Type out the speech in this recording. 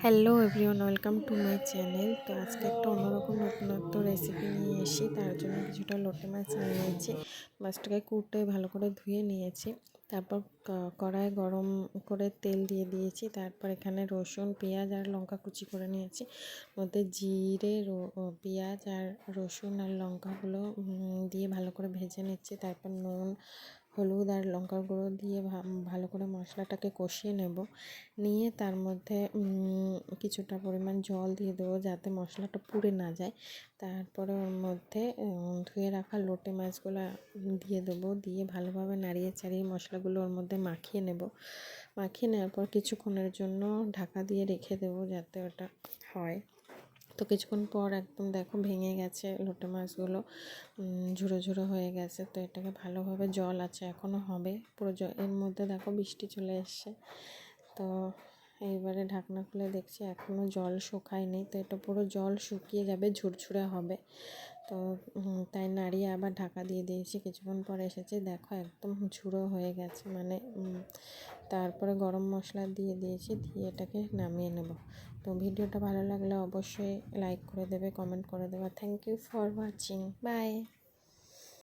Hello everyone, welcome to my channel. তো আজকে একটা অন্যরকম নতুনত্ব রেসিপি নিয়ে এসেছি। তার জন্য কিছুটা লোটে মাছ নিয়ে নিয়েছি। মাছটাকে কুটে ভালো করে ধুয়ে নিয়েছি। তারপর কড়াই গরম করে তেল দিয়ে দিয়েছি। তারপর এখানে রসুন, পেঁয়াজ আর লঙ্কা কুচি করে নিয়েছি। মধ্যে জিরে, পেঁয়াজ আর রসুন আর লঙ্কাগুলো দিয়ে ভালো করে ভেজে নিচ্ছি। তারপর নুন, হলুদ আর লঙ্কার গুঁড়ো দিয়ে ভালো করে মশলাটাকে কষিয়ে নেব। নিয়ে তার মধ্যে কিছুটা পরিমাণ জল দিয়ে দেবো যাতে মশলাটা পুড়ে না যায়। তারপরে ওর মধ্যে ধুয়ে রাখা লোটে মাছগুলো দিয়ে দেবো। দিয়ে ভালোভাবে নাড়িয়ে চাড়িয়ে মশলাগুলো ওর মধ্যে মাখিয়ে নেব। মাখিয়ে নেওয়ার পর কিছুক্ষণের জন্য ঢাকা দিয়ে রেখে দেবো যাতে ওটা হয়। তো কিছুক্ষণ পর একদম দেখো ভেঙে গেছে লোটে মাছগুলো, ঝুড়ো ঝুড়ো হয়ে গেছে। তো এটাকে ভালোভাবে, জল আছে এখনও হবে পুরো, এর মধ্যে দেখো বৃষ্টি চলে এসছে। তো এইবারে ঢাকনা খুলে দেখছি এখনও জল শুকায়নি। তো এটা পুরো জল শুকিয়ে যাবে, ঝুরঝুরে হবে। তো তাই নাড়িয়ে আবার ঢাকা দিয়ে দিয়েছি। কিছুক্ষণ পর এসেছে, দেখো একদম ঝুড়ো হয়ে গেছে, মানে তারপরে গরম মশলা দিয়ে দিয়েছি, দিয়ে এটাকে নামিয়ে নেব। তো ভিডিওটা ভালো লাগলে অবশ্যই লাইক করে দেবে, কমেন্ট করে দেবে। Thank you for watching, by.